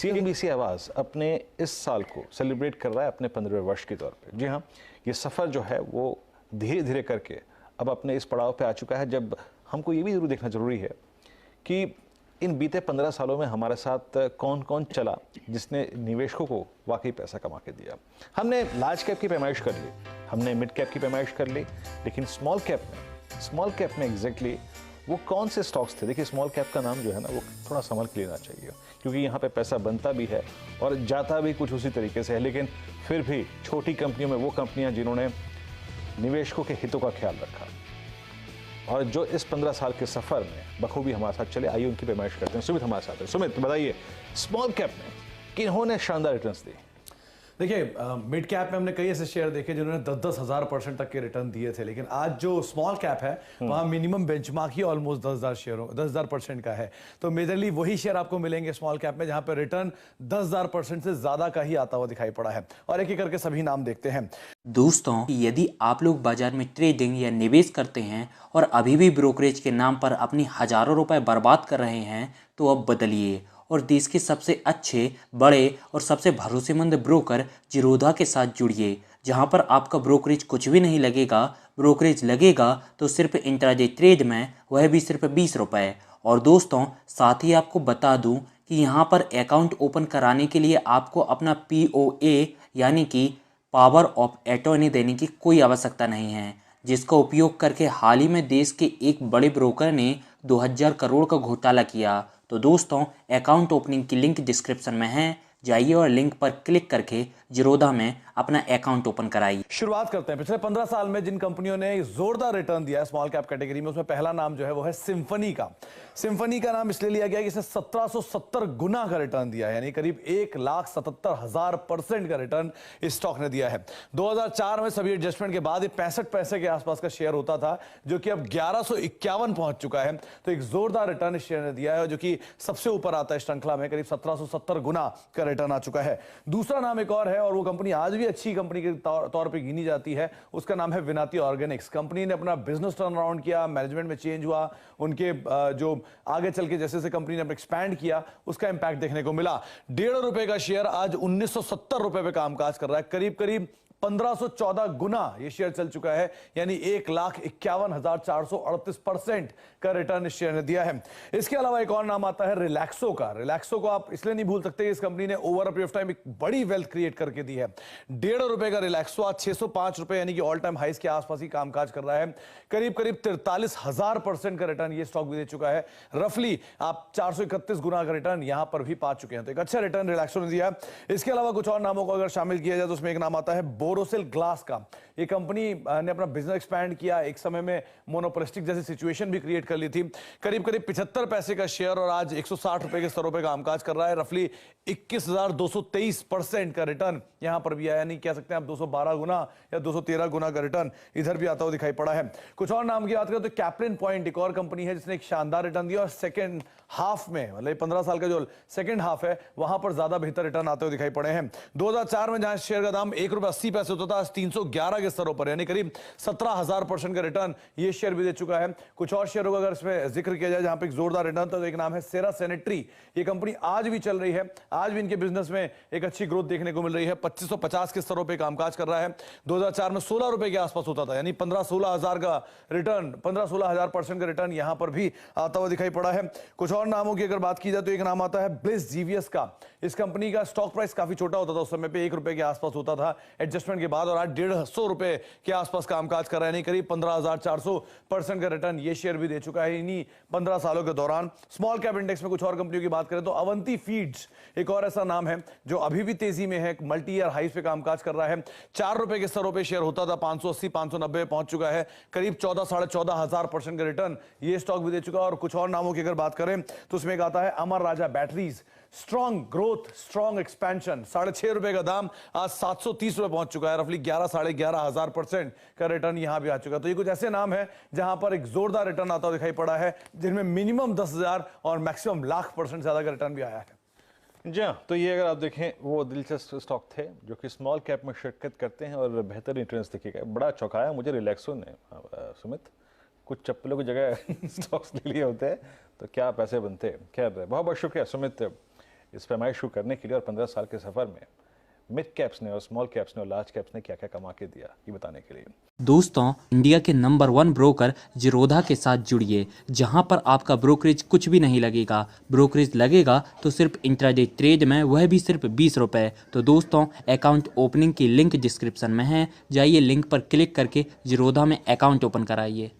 CNBC आवाज़ अपने इस साल को सेलिब्रेट कर रहा है अपने 15वें वर्ष के तौर पे। जी हाँ, ये सफ़र जो है वो धीरे धीरे करके अब अपने इस पड़ाव पे आ चुका है जब हमको ये भी जरूर देखना ज़रूरी है कि इन बीते 15 सालों में हमारे साथ कौन कौन चला जिसने निवेशकों को वाकई पैसा कमा के दिया। हमने लार्ज कैप की पैमाइश कर ली, हमने मिड कैप की पैमाइश कर ली, लेकिन स्मॉल कैप में एग्जैक्टली वो कौन से स्टॉक्स थे। देखिए, स्मॉल कैप का नाम जो है ना वो थोड़ा संभल के लेना चाहिए, क्योंकि यहाँ पे पैसा बनता भी है और जाता भी कुछ उसी तरीके से है। लेकिन फिर भी छोटी कंपनियों में वो कंपनियां जिन्होंने निवेशकों के हितों का ख्याल रखा और जो इस 15 साल के सफर में बखूबी हमारे साथ चले, आइए उनकी पैमाइश करते हैं। सुमित हमारे साथ है। सुमित, बताइए स्मॉल कैप में किन्होंने शानदार रिटर्न्स दी? देखिए, मिड कैप में हमने कई ऐसे शेयर देखे जिन्होंने 10-10 हज़ार % तक के रिटर्न दिए थे, लेकिन आज जो स्मॉल कैप है वहाँ मिनिमम बेंचमार्क ही ऑलमोस्ट 10,000% का है। तो मेजरली वही शेयर आपको मिलेंगे स्मॉल कैप में जहाँ पे रिटर्न 10,000% से ज्यादा का ही आता हुआ दिखाई पड़ा है। और एक एक करके सभी नाम देखते हैं। दोस्तों, यदि आप लोग बाजार में ट्रेडिंग या निवेश करते हैं और अभी भी ब्रोकरेज के नाम पर अपनी हजारों रुपए बर्बाद कर रहे हैं, तो अब बदलिए और देश के सबसे अच्छे, बड़े और सबसे भरोसेमंद ब्रोकर जिरोधा के साथ जुड़िए, जहां पर आपका ब्रोकरेज कुछ भी नहीं लगेगा। ब्रोकरेज लगेगा तो सिर्फ इंट्राडे ट्रेड में, वह भी सिर्फ 20 रुपये। और दोस्तों, साथ ही आपको बता दूं कि यहां पर अकाउंट ओपन कराने के लिए आपको अपना POA यानी कि पावर ऑफ अटॉर्नी देने की कोई आवश्यकता नहीं है, जिसका उपयोग करके हाल ही में देश के एक बड़े ब्रोकर ने 2000 करोड़ का घोटाला किया। तो दोस्तों, अकाउंट ओपनिंग की लिंक डिस्क्रिप्शन में है, जाइए और लिंक पर क्लिक करके जिरोधा में अपना अकाउंट ओपन कराइए। शुरुआत करते हैं पिछले 15 साल में जिन कंपनियों ने जोरदार रिटर्न दिया है स्मॉल कैप कैटेगरी में, उसमें पहला नाम जो है वो है सिम्फनी का। सिम्फनी का नाम इसलिए लिया गया कि इसने 1770 गुना का रिटर्न दिया है, यानी करीब 1,77,000% का रिटर्न इस स्टॉक ने दिया है। 2004 में सभी एडजस्टमेंट के बाद ये 65 पैसे के आसपास का शेयर होता था, जो कि अब 1151 पहुंच चुका है। तो एक जोरदार रिटर्न इस शेयर ने दिया है, जो कि सबसे ऊपर आता है श्रृंखला में, करीब 1770 गुना का रिटर्न आ चुका है। दूसरा नाम एक और है और वो कंपनी आज भी अच्छी कंपनी के तौर पे गिनी जाती है, उसका नाम है विनाती ऑर्गेनिक्स। कंपनी ने अपना बिजनेस टर्न अराउंड किया, मैनेजमेंट में चेंज हुआ, उनके जो आगे चल के जैसे जैसे कंपनी ने एक्सपैंड किया उसका इंपैक्ट देखने को मिला। 1.5 रुपए का शेयर आज 1970 रुपए पे कामकाज कर रहा है। करीब करीब 1514 गुना ये शेयर चल चुका है, यानी 1,51,438% का रिटर्न इस शेयर ने दिया है। इसके अलावा एक और नाम आता है रिलैक्सो का। रिलैक्सो को आप इसलिए नहीं भूल सकते, इस कंपनी ने over a period of time एक बड़ी वेल्थ क्रिएट करके दी है। 1.5 रुपए का रिलैक्सो आज 605 रुपए यानी कि ऑल टाइम हाइस के आसपास ही कामकाज कर रहा है। करीब करीब 43,000% का रिटर्न ये स्टॉक भी दे चुका है। रफली आप 431 गुना का रिटर्न यहां पर भी पा चुके हैं। तो एक अच्छा रिटर्न रिलैक्सो ने दिया। इसके अलावा कुछ और नामों को अगर शामिल किया जाए तो उसमें एक नाम आता है बोरोसिल ग्लास का। ये कंपनी ने अपना बिजनेस एक्सपैंड किया, एक समय में मोनोपोलिस्टिक जैसी सिचुएशन भी क्रिएट कर ली थी। करीब करीब 75 पैसे का शेयर और आज 160 रुपए के स्तरों पे कामकाज कर रहा है। रफली 21,223% का रिटर्न यहां पर भी आया, यानी कह सकते हैं आप 212 गुना या 213 गुना का रिटर्न इधर भी आता हुआ दिखाई पड़ा है। कुछ और नाम की बात करें तो कैप्लिन पॉइंट एक और कंपनी है जिसने एक शानदार रिटर्न दिया और सेकंड हाफ में, मतलब 15 साल का जो सेकंड हाफ है वहां पर ज्यादा बेहतर रिटर्न आते हुए दिखाई पड़े हैं। 2004 में जहां शेयर का दाम 1 रुपए 80 पैसे होता था, आज 311 के स्तरों पर, यानी करीब 17,000% का रिटर्न ये शेयर भी दे चुका है। कुछ और शेयरों का अगर इसमें जिक्र किया जाए जहां पे एक जोरदार रिटर्न था, तो एक नाम है सेरा सैनिटरी। ये कंपनी आज भी चल रही है, आज भी इनके बिजनेस में एक अच्छी ग्रोथ देखने को मिल रही है। 2550 के स्तरों पर कामकाज कर रहा है। 2004 में 16 रुपए के आसपास होता था, यानी 15-16 हजार का रिटर्न, 15-16,000% का रिटर्न यहां पर भी आता हुआ दिखाई पड़ा है। कुछ और नामों की अगर बात की जाए तो एक नाम आता है ब्लिस जीवीएस का। इस कंपनी का स्टॉक प्राइस काफी छोटा होता था, उस समय पे 1 रुपए के आसपास होता था एडजस्टमेंट के बाद, और आज 150 रुपए के आसपास कामकाज कर रहा है, यानी करीब 15,400% का रिटर्न ये शेयर भी दे चुका है इन्हीं 15 सालों के दौरान। स्मॉल कैप इंडेक्स में कुछ और कंपनियों की बात करें तो अवंती फीड्स एक और ऐसा नाम है जो अभी भी तेजी में है, मल्टी ईयर हाइस पे कामकाज कर रहा है। 4 रुपए के स्तरों पे शेयर होता था, 580-590 पहुंच चुका है, करीब 14-14,500% का रिटर्न ये स्टॉक भी दे चुका है। और कुछ और नामों की अगर बात करें तो उसमें एक आता है Amara Raja batteries. Strong growth, strong expansion, 6.5 रुपए का दाम आज 730 रुपए पहुंच चुका है। रफली 11-11,500% का रिटर्न यहां भी आ चुका है। तो ये कुछ ऐसे नाम है जहां पर एक जोरदार रिटर्न आता दिखाई पड़ा है, जिनमें मिनिमम 10,000 और मैक्सिमम लाख% ज्यादा का रिटर्न भी आया है। जी हाँ, तो ये अगर आप देखें वो दिलचस्प स्टॉक थे जो कि स्मॉल कैप में शिरकत करते हैं और बेहतर रिटर्न्स दिखेगा। बड़ा चौंकाया मुझे रिलैक्सो ने। सुमित, कुछ चप्पलों की जगह स्टॉक्स ले लिए होते हैं तो क्या पैसे बनते हैं। खैर, बहुत बहुत शुक्रिया सुमित इस पैमाइश शुरू करने के लिए और 15 साल के सफ़र में मिड कैप्स ने और स्मॉल कैप्स ने और लार्ज कैप्स ने क्या क्या कमा के दिया, ये बताने के लिए। दोस्तों, इंडिया के नंबर 1 ब्रोकर जीरोधा के साथ जुड़िए, जहां पर आपका ब्रोकरेज कुछ भी नहीं लगेगा। ब्रोकरेज लगेगा तो सिर्फ इंट्राडे ट्रेड में, वह भी सिर्फ 20 रुपये। तो दोस्तों, अकाउंट ओपनिंग की लिंक डिस्क्रिप्शन में है, जाइए लिंक पर क्लिक करके जीरोधा में अकाउंट ओपन कराइए।